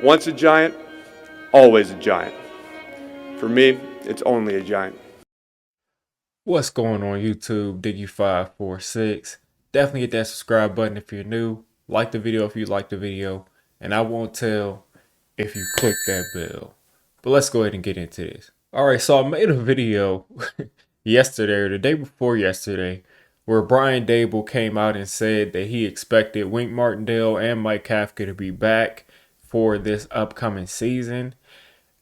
Once a giant, always a giant. For me, it's only a giant. What's going on YouTube? Diggy546. Definitely hit that subscribe button if you're new. Like the video if you like the video. And I won't tell if you click that bell. But let's go ahead and get into this. Alright, so I made a video yesterday or the day before yesterday where Brian Daboll came out and said that he expected Wink Martindale and Mike Kafka to be back for this upcoming season.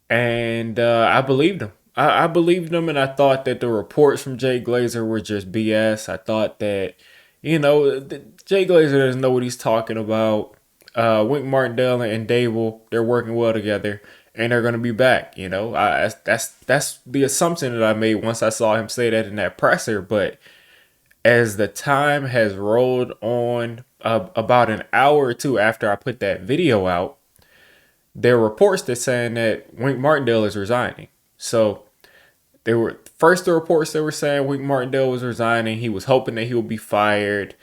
And I believed him. I believed him, and I thought that the reports from Jay Glazer were just BS. I thought that, Jay Glazer doesn't know what he's talking about. Wink Martindale and Daboll, they're working well together, and they're going to be back. That's the assumption that I made once I saw him say that in that presser. But as the time has rolled on, about an hour or two after I put that video out, there are reports that saying that Wink Martindale is resigning. So there were first the reports that were saying Wink Martindale was resigning. He was hoping that he would be fired.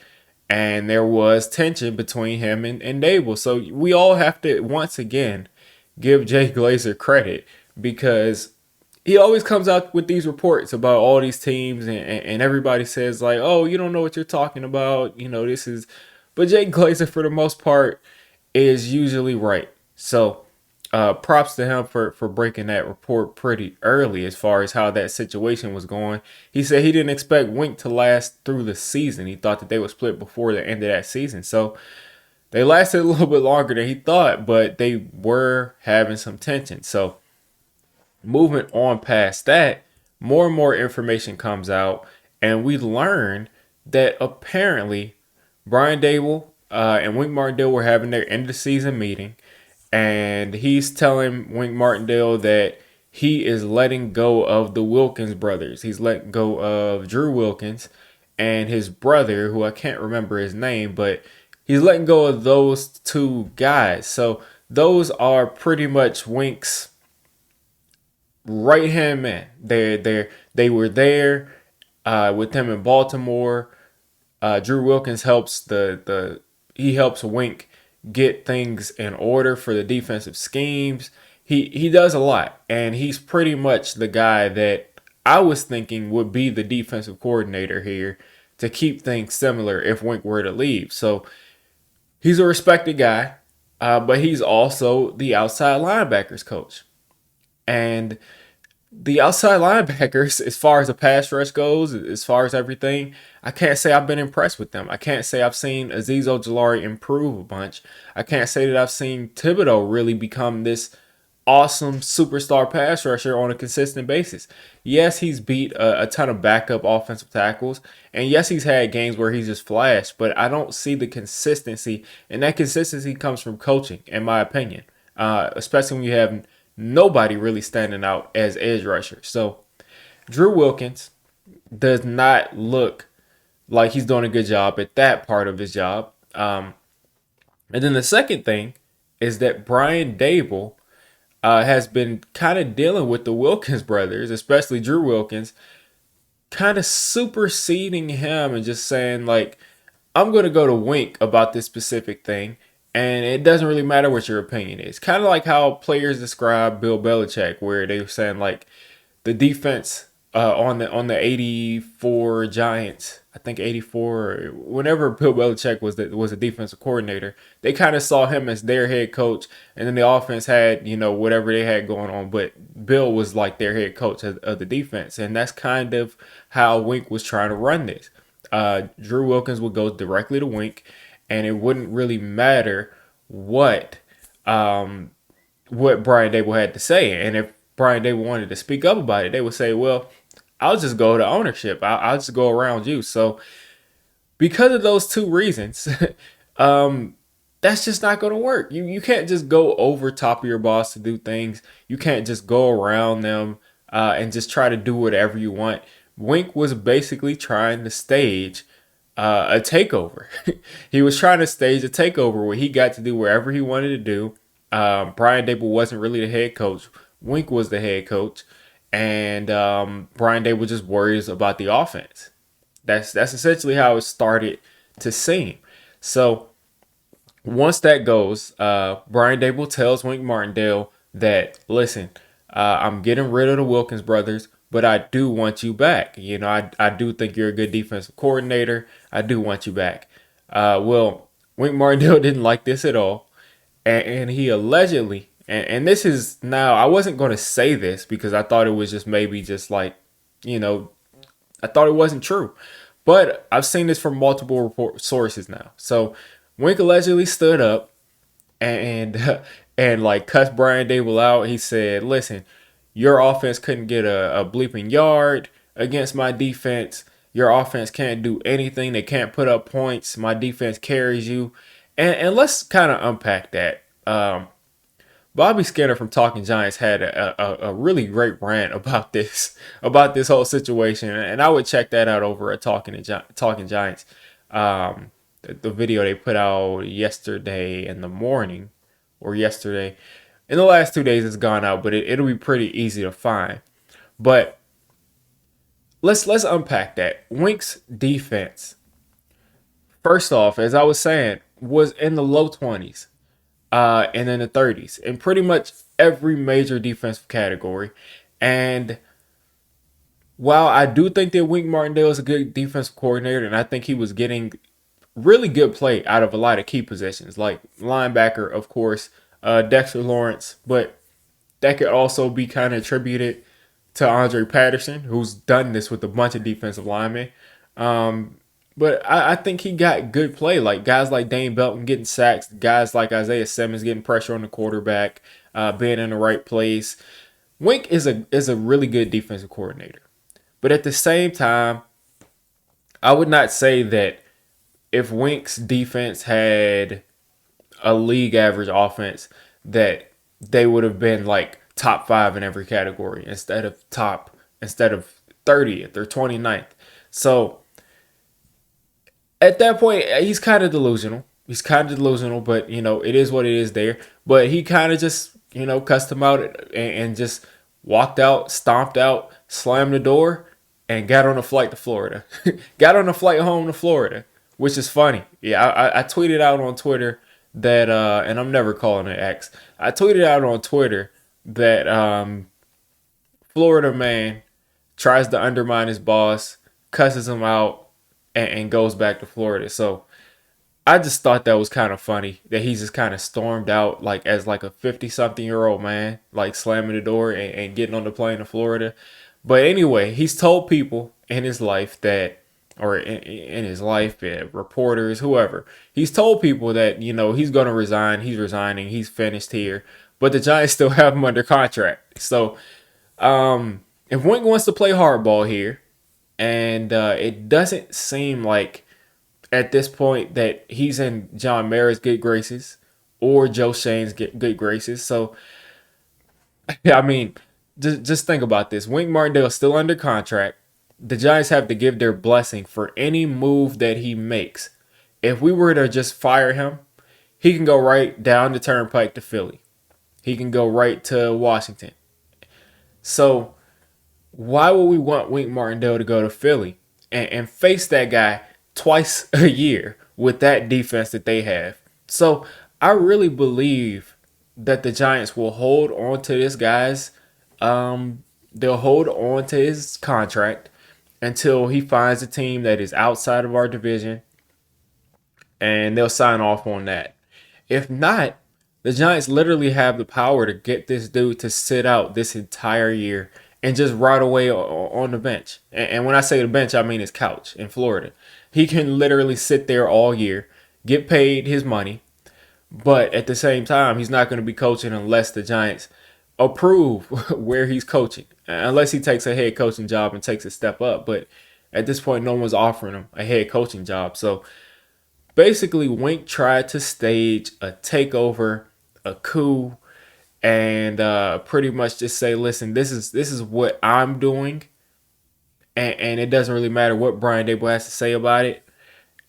And there was tension between him and Daboll. So we all have to once again give Jay Glazer credit because he always comes out with these reports about all these teams and everybody says like, oh, you don't know what you're talking about. This is, but Jay Glazer for the most part is usually right. So props to him for breaking that report pretty early as far as how that situation was going. He said he didn't expect Wink to last through the season. He thought that they would split before the end of that season. So they lasted a little bit longer than he thought, but they were having some tension. So moving on past that, more and more information comes out, and we learn that apparently Brian Daboll and Wink Martindale were having their end of the season meeting, and he's telling Wink Martindale that he is letting go of the Wilkins brothers. He's letting go of Drew Wilkins and his brother, who I can't remember his name, but he's letting go of those two guys. So those are pretty much Wink's right hand man. They were there with him in Baltimore. Drew Wilkins helps he helps Wink get things in order for the defensive schemes. He does a lot, and he's pretty much the guy that I was thinking would be the defensive coordinator here to keep things similar if Wink were to leave. So he's a respected guy, but he's also the outside linebackers coach. And the outside linebackers, as far as the pass rush goes, as far as everything, I can't say I've been impressed with them. I can't say I've seen Azeez Ojulari improve a bunch. I can't say that I've seen Thibodeau really become this awesome superstar pass rusher on a consistent basis. Yes, he's beat a ton of backup offensive tackles, and yes, he's had games where he's just flashed, but I don't see the consistency, and that consistency comes from coaching, in my opinion, especially when you have nobody really standing out as edge rusher. So Drew Wilkins does not look like he's doing a good job at that part of his job. And then the second thing is that Brian Daboll has been kind of dealing with the Wilkins brothers, especially Drew Wilkins, kind of superseding him and just saying like, I'm going to go to Wink about this specific thing. And it doesn't really matter what your opinion is. Kind of like how players describe Bill Belichick, where they were saying like the defense on the '84 Giants, I think '84. Whenever Bill Belichick was a defensive coordinator, they kind of saw him as their head coach, and then the offense had whatever they had going on, but Bill was like their head coach of the defense, and that's kind of how Wink was trying to run this. Drew Wilkins would go directly to Wink, and it wouldn't really matter what Brian Daboll had to say. And if Brian Daboll wanted to speak up about it, they would say, "Well, I'll just go to ownership. I'll just go around you." So because of those two reasons, that's just not going to work. You can't just go over top of your boss to do things. You can't just go around them and just try to do whatever you want. Wink was basically trying to stage a takeover. He was trying to stage a takeover where he got to do wherever he wanted to do. Brian Daboll wasn't really the head coach. Wink was the head coach, and Brian Daboll just worries about the offense. That's essentially how it started to seem. So Once that goes, Brian Daboll tells Wink Martindale that, listen, I'm getting rid of the Wilkins brothers, but I do want you back. I do think you're a good defensive coordinator. I do want you back. Well, Wink Martindale didn't like this at all. And he allegedly, and this is now, I wasn't going to say this because I thought it was just maybe just like, you know, I thought it wasn't true. But I've seen this from multiple report sources now. So Wink allegedly stood up and and like cussed Brian Dable out. He said, "Listen, your offense couldn't get a bleeping yard against my defense. Your offense can't do anything. They can't put up points. My defense carries you." And let's kind of unpack that. Bobby Skinner from Talking Giants had a really great rant about this whole situation, and I would check that out over at Talking Giants. The video they put out yesterday in the morning, or yesterday in the last 2 days, it's gone out, but it'll be pretty easy to find. But let's unpack that. Wink's defense, first off, as I was saying, was in the low 20s. And in the 30s in pretty much every major defensive category. And while I do think that Wink Martindale is a good defensive coordinator, and I think he was getting really good play out of a lot of key positions, like linebacker, of course, Dexter Lawrence, but that could also be kind of attributed to Andre Patterson, who's done this with a bunch of defensive linemen. Um, but I think he got good play, like guys like Dane Belton getting sacks, guys like Isaiah Simmons getting pressure on the quarterback, being in the right place. Wink is a really good defensive coordinator, but at the same time, I would not say that if Wink's defense had a league average offense, that they would have been like top five in every category instead of 30th or 29th. So at that point, he's kind of delusional. He's kind of delusional, but it is what it is there. But he kind of just cussed him out and just walked out, stomped out, slammed the door, and got on a flight to Florida. Got on a flight home to Florida, which is funny. Yeah, I tweeted out on Twitter that, and I'm never calling it X. I tweeted out on Twitter that Florida man tries to undermine his boss, cusses him out, and goes back to Florida. So I just thought that was kind of funny that he just kind of stormed out like as like a 50-something-year-old man, like slamming the door and getting on the plane to Florida. But anyway, he's told people in his life that, or in his life, reporters, whoever, he's told people that, he's going to resign. He's resigning. He's finished here. But the Giants still have him under contract. So if Wink wants to play hardball here, and it doesn't seem like at this point that he's in John Mara's good graces or Joe Shane's good graces. So, I mean, just think about this. Wink Martindale is still under contract. The Giants have to give their blessing for any move that he makes. If we were to just fire him, he can go right down the turnpike to Philly. He can go right to Washington. So, why would we want Wink Martindale to go to Philly and face that guy twice a year with that defense that they have? So I really believe that the Giants will hold on to this guy's they'll hold on to his contract until he finds a team that is outside of our division, and they'll sign off on that. If not, the Giants literally have the power to get this dude to sit out this entire year and just ride away on the bench. And when I say the bench, I mean his couch in Florida. He can literally sit there all year, get paid his money, but at the same time, he's not going to be coaching unless the Giants approve where he's coaching, unless he takes a head coaching job and takes a step up. But at this point, no one's offering him a head coaching job. So basically, Wink tried to stage a takeover, a coup, and pretty much just say, listen, this is what I'm doing, and it doesn't really matter what Brian Daboll has to say about it.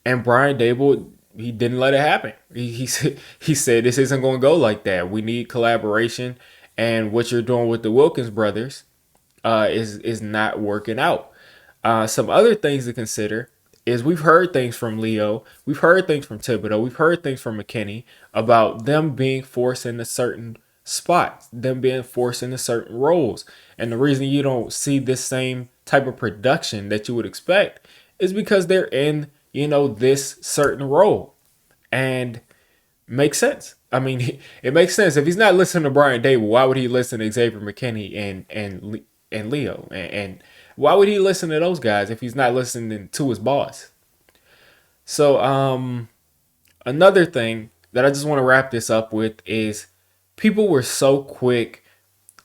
And Brian Daboll, he didn't let it happen. He said this isn't going to go like that. We need collaboration, and what you're doing with the Wilkins brothers is not working out. Some other things to consider is we've heard things from Leo, we've heard things from Thibodeau, we've heard things from McKinney about them being forced into certain spots, them being forced into certain roles. And the reason you don't see this same type of production that you would expect is because they're in, this certain role. And makes sense. I mean, it makes sense. If he's not listening to Brian Daboll, why would he listen to Xavier McKinney and Leo? And why would he listen to those guys if he's not listening to his boss? So, another thing that I just want to wrap this up with is people were so quick.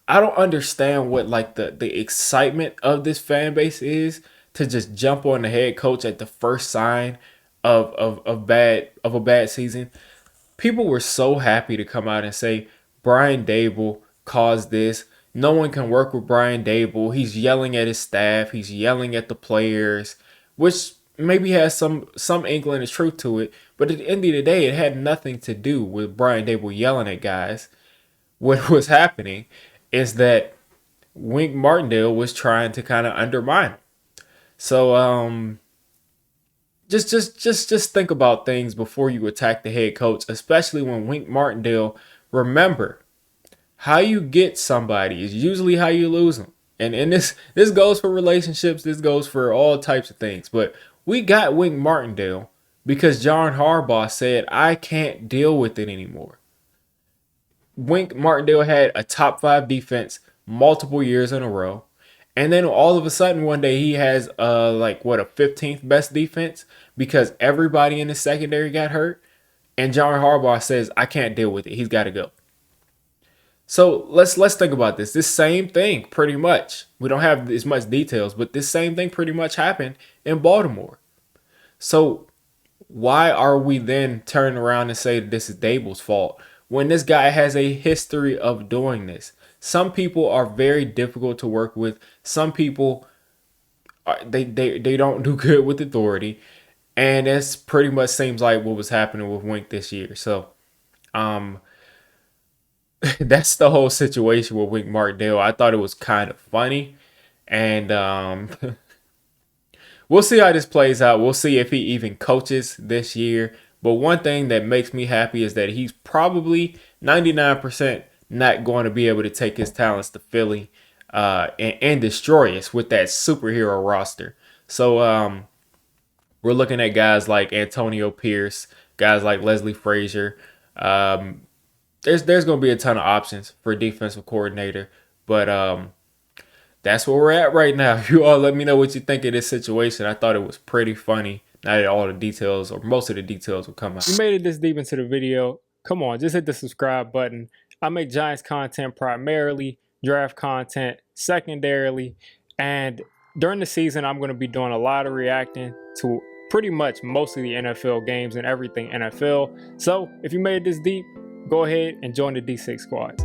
I don't understand what like the excitement of this fan base is to just jump on the head coach at the first sign of a bad season. People were so happy to come out and say Brian Daboll caused this. No one can work with Brian Daboll. He's yelling at his staff. He's yelling at the players, which maybe has some inkling of truth to it. But at the end of the day, it had nothing to do with Brian Daboll yelling at guys. What was happening is that Wink Martindale was trying to kind of undermine him. So just think about things before you attack the head coach, especially when Wink Martindale. Remember, how you get somebody is usually how you lose them. And this goes for relationships, this goes for all types of things. But we got Wink Martindale because John Harbaugh said, I can't deal with it anymore. Wink Martindale had a top 5 defense multiple years in a row. And then all of a sudden one day he has a 15th best defense because everybody in the secondary got hurt. And John Harbaugh says, I can't deal with it. He's got to go. So let's think about this. This same thing pretty much. We don't have as much details, but this same thing pretty much happened in Baltimore. So why are we then turning around and say that this is Daboll's fault when this guy has a history of doing this? Some people are very difficult to work with. Some people they don't do good with authority, and it's pretty much seems like what was happening with Wink this year. So, that's the whole situation with Wink Martindale. I thought it was kind of funny, and we'll see how this plays out. We'll see if he even coaches this year. But one thing that makes me happy is that he's probably 99% not going to be able to take his talents to Philly and destroy us with that superhero roster. So we're looking at guys like Antonio Pierce, guys like Leslie Frazier. There's going to be a ton of options for a defensive coordinator, but that's where we're at right now. You all let me know what you think of this situation. I thought it was pretty funny. Not that all the details or most of the details will come out. You made it this deep into the video. Come on, just hit the subscribe button. I make Giants content primarily, draft content secondarily, and during the season, I'm going to be doing a lot of reacting to pretty much most of the NFL games and everything NFL. So if you made it this deep, go ahead and join the D6 squad.